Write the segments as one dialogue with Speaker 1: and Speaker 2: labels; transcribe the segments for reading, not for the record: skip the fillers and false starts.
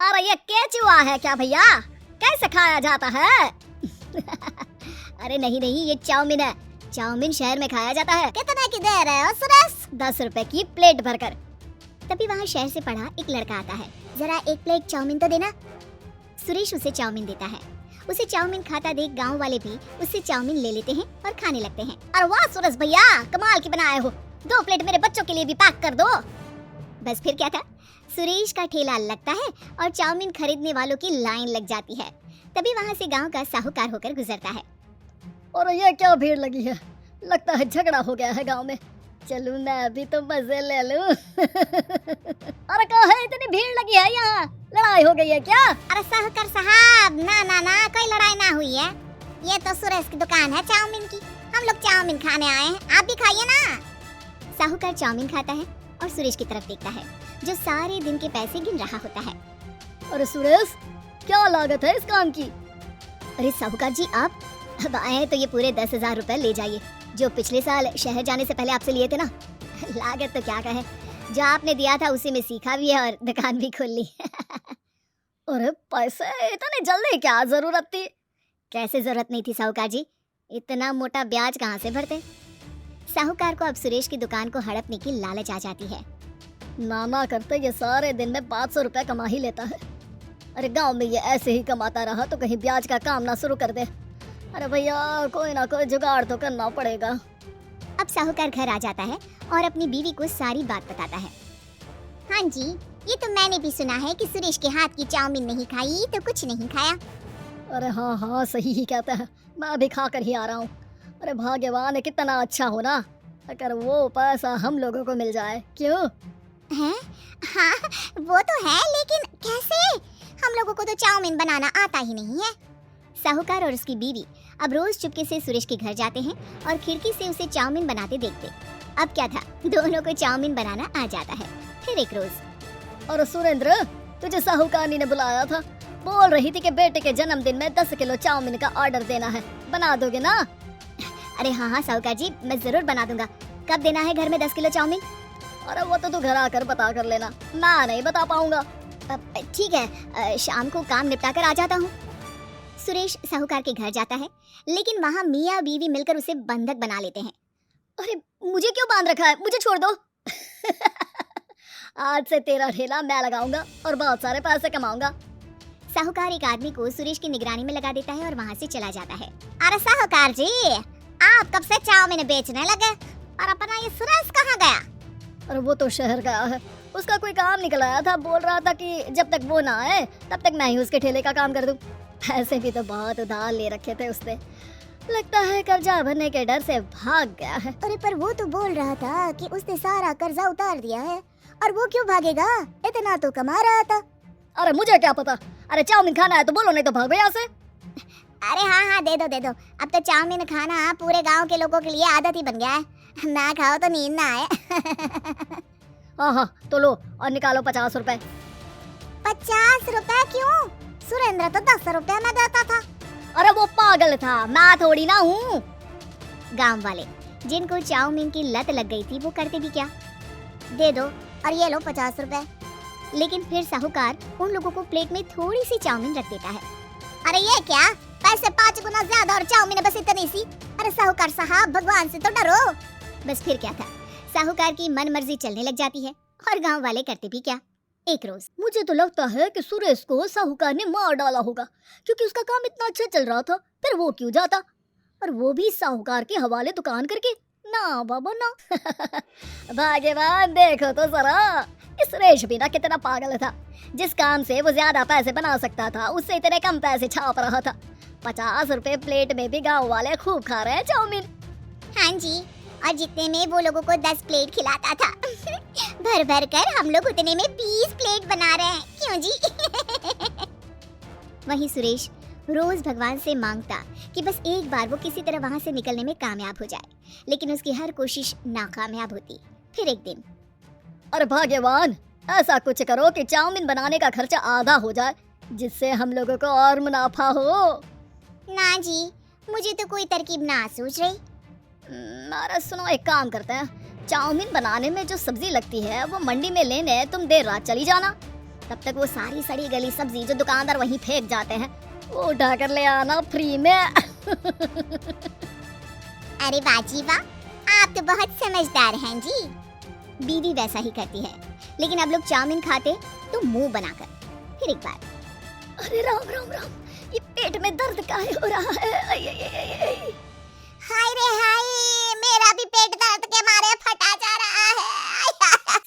Speaker 1: अरे ये केचुआ है क्या भैया? कैसे खाया जाता है? अरे नहीं नहीं, ये चाउमीन है। चाउमीन शहर में खाया जाता है।
Speaker 2: कितने की दे रहे हो सुरेश?
Speaker 1: 10 रुपए की प्लेट भरकर।
Speaker 2: तभी वहाँ शहर से पढ़ा एक लड़का आता है। जरा एक प्लेट चाउमीन तो देना।
Speaker 1: सुरेश उसे चाउमीन देता है। उसे चाउमीन खाता देख गांव वाले भी उससे चाउमीन ले लेते हैं और खाने लगते हैं।
Speaker 2: अरे वाह सुरेश भैया, कमाल की बनाए हो। 2 प्लेट मेरे बच्चों के लिए भी पैक कर दो।
Speaker 1: बस फिर क्या था, सुरेश का ठेला लगता है और चाउमीन खरीदने वालों की लाइन लग जाती है। तभी वहाँ से गांव का साहूकार होकर गुजरता है।
Speaker 3: और ये क्या भीड़ लगी है? लगता है झगड़ा हो गया है गांव में। चलूं मैं अभी तो मजे ले लूं।
Speaker 1: अरे कहाँ है, इतनी भीड़ लगी है यहाँ? लड़ाई हो गई है क्या?
Speaker 2: अरे साहूकार साहब, ना ना ना, कोई लड़ाई ना हुई है। ये तो सुरेश की दुकान है चाउमीन की। हम लोग चाउमीन खाने आए हैं, आप भी खाइए ना।
Speaker 1: साहूकार चाउमीन खाता है और सुरेश की तरफ देखता है, जो सारे दिन के पैसे गिन रहा होता है।
Speaker 3: अरे सुरेश, क्या लागत है इस काम की?
Speaker 1: अरे साहूकार जी, आप अब आए हैं तो ये पूरे 10,000 रुपए ले जाइए, जो पिछले साल शहर जाने से पहले आपसे लिए थे ना। लागत तो क्या कहे, जो आपने दिया था उसी में सीखा भी है और दुकान भी खोल ली।
Speaker 3: अरे पैसे इतने जल्दी क्या जरूरत थी?
Speaker 1: कैसे जरूरत नहीं थी साहूकार जी, इतना मोटा ब्याज कहाँ से भरते? साहूकार को अब सुरेश की दुकान को हड़पने की लालच आ जाती है।
Speaker 3: नाना करते ये सारे दिन में 500 रुपए कमा ही लेता है। अरे गांव में ये ऐसे ही कमाता रहा तो कहीं ब्याज का काम ना शुरू कर दे। अरे भैया, कोई ना कोई जुगाड़ तो करना पड़ेगा।
Speaker 1: अब साहूकार घर आ जाता है और अपनी बीवी को सारी बात बताता है।
Speaker 2: हाँ जी, ये तो मैंने भी सुना है कि सुरेश के हाथ की चाउमीन नहीं खाई तो कुछ नहीं खाया।
Speaker 3: अरे हाँ हाँ, सही ही कहता है। मैं अभी खा कर ही आ रहा हूँ। अरे भाग्यवान है, कितना अच्छा हो ना अगर वो पैसा हम लोगों को मिल जाए। क्यों
Speaker 2: हैं? हाँ वो तो है, लेकिन कैसे? हम लोगों को तो चाउमीन बनाना आता ही नहीं है।
Speaker 1: साहूकार और उसकी बीवी अब रोज चुपके से सुरेश के घर जाते हैं और खिड़की से उसे चाउमीन बनाते देखते। अब क्या था, दोनों को चाउमीन बनाना आ जाता है। फिर एक रोज,
Speaker 3: और सुरेंद्र, तुझे साहूकारनी ने बुलाया था। बोल रही थी कि बेटे के जन्मदिन में 10 किलो चाउमीन का ऑर्डर देना है। बना दोगे ना?
Speaker 1: अरे हाँ हाँ साहूकार जी, मैं जरूर बना दूंगा। कब देना है घर में 10 किलो चाउमीन?
Speaker 3: अरे वो तो तू घर आकर बता कर लेना, मैं नहीं बता पाऊंगा।
Speaker 1: ठीक है, शाम को काम निपटा कर आ जाता हूँ। सुरेश साहूकार के घर जाता है, लेकिन वहाँ मियाँ बीवी मिलकर उसे बंधक बना लेते हैं।
Speaker 3: अरे मुझे क्यों बांध रखा है? मुझे छोड़ दो। आज से तेरा ठेला मैं लगाऊंगा और बहुत सारे पैसे कमाऊंगा।
Speaker 1: साहूकार एक आदमी को सुरेश की निगरानी में लगा देता है और वहाँ से चला जाता है।
Speaker 2: अरे साहूकार जी, आप कब से चाउमीन बेचने लगे? और अपना ये सुरेश कहाँ गया?
Speaker 3: अरे वो तो शहर गया है, उसका कोई काम निकल आया था। बोल रहा था कि जब तक वो ना आए तब तक मैं ही उसके ठेले का काम कर दूं। पैसे भी तो बहुत उधार ले रखे थे उसने। लगता है कर्जा भरने के डर से भाग गया है।
Speaker 2: अरे पर वो तो बोल रहा था कि उसने सारा कर्जा उतार दिया है। और वो क्यों भागेगा? इतना तो कमा रहा था।
Speaker 3: अरे मुझे क्या पता। अरे चाउमीन खाना है तो बोलो, नहीं तो भागो यहाँ से।
Speaker 2: अरे हाँ हाँ, दे दो दे दो। अब तो चाउमीन खाना पूरे गांव के लोगों के लिए आदत ही बन गया है। ना खाओ तो नींद ना आए।
Speaker 3: हाँ हाँ, तो लो और निकालो 50 रुपए।
Speaker 2: 50 रुपए क्यों? सुरेंद्र तो 10 रुपए में देता था।
Speaker 3: अरे वो पागल था, मैं थोड़ी ना हूँ।
Speaker 1: गांव वाले जिनको चाउमीन की लत लग गई थी वो करते भी क्या,
Speaker 2: दे दो और ये लो 50 रुपए।
Speaker 1: लेकिन फिर साहूकार उन लोगों को प्लेट में थोड़ी सी चाउमीन रख देता है।
Speaker 2: अरे ये क्या, पैसे 5 गुना ज्यादा और चाउमीन बस इतनी सी। अरे साहूकार साहब, भगवान से तो डरो।
Speaker 1: बस फिर क्या था, साहूकार की मन मर्जी चलने लग जाती है और गांव वाले करते भी क्या। एक रोज,
Speaker 3: मुझे तो लगता है कि सुरेश को साहूकार ने मार डाला होगा, क्योंकि उसका काम इतना अच्छा चल रहा था। फिर वो क्यों जाता, और वो भी साहूकार के हवाले दुकान करके? ना बाबा ना। भाग्यवान, देखो तो जरा, इस सुरेश भी ना कितना पागल था। जिस काम से वो ज्यादा पैसे बना सकता था उससे इतने कम पैसे छाप रहा था। 50 रुपए प्लेट में भी गाँव वाले खूब खा रहे हैं चाउमीन।
Speaker 2: हाँ जी, और जितने में वो लोगों को 10 प्लेट खिलाता था। भर भर कर हम लोग उतने में 20 प्लेट बना रहे हैं। क्यों जी?
Speaker 1: वहीं सुरेश रोज भगवान से मांगता कि बस एक बार वो किसी तरह वहां से निकलने में कामयाब हो जाए, लेकिन उसकी हर कोशिश नाकामयाब होती। फिर एक दिन,
Speaker 3: अरे भाग्यवान, ऐसा कुछ करो कि चाउमीन बनाने का खर्चा आधा हो जाए, जिससे हम लोगों को और मुनाफा हो।
Speaker 2: ना जी, मुझे तो कोई तरकीब ना सूझ रही।
Speaker 3: अरे सुनो, एक काम करते हैं, चाउमीन बनाने में जो सब्जी लगती है वो मंडी में लेने तुम देर रात चली जाना।
Speaker 1: तब तक वो सारी सड़ी गली सब्जी जो दुकानदार वहीं फेंक जाते हैं वो उठाकर ले आना फ्री में।
Speaker 2: अरे बाजी वाह, आप तो बहुत समझदार हैं जी।
Speaker 1: बीवी वैसा ही करती है, लेकिन अब लोग चाउमीन खाते तो मुंह बनाकर। फिर एक बार, अरे राम राम राम, ये पेट में दर्द काहे हो रहा है? आई, आई, आई, आई, आई।
Speaker 2: हाय रे हाय, मेरा भी पेट दर्द के मारे फटा जा रहा है।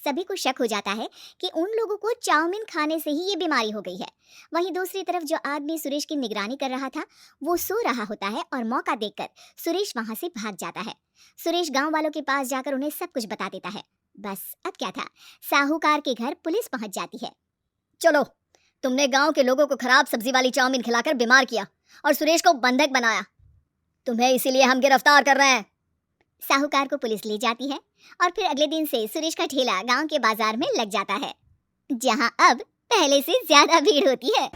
Speaker 1: सभी को शक हो जाता है कि उन लोगों को चाउमीन खाने से ही ये बीमारी हो गई है। वहीं दूसरी तरफ जो आदमी सुरेश की निगरानी कर रहा था वो सो रहा होता है और मौका देखकर सुरेश वहां से भाग जाता है। सुरेश गांव वालों के पास जाकर उन्हें सब कुछ बता देता है। बस अब क्या था, साहूकार के घर पुलिस पहुंच जाती है। चलो, तुमने गांव के लोगों को खराब सब्जी वाली चाउमीन खिलाकर बीमार किया और सुरेश को बंधक बनाया, तुम्हें इसीलिए हम गिरफ्तार कर रहे हैं। साहूकार को पुलिस ले जाती है और फिर अगले दिन से सुरेश का ठेला गांव के बाजार में लग जाता है, जहां अब पहले से ज्यादा भीड़ होती है।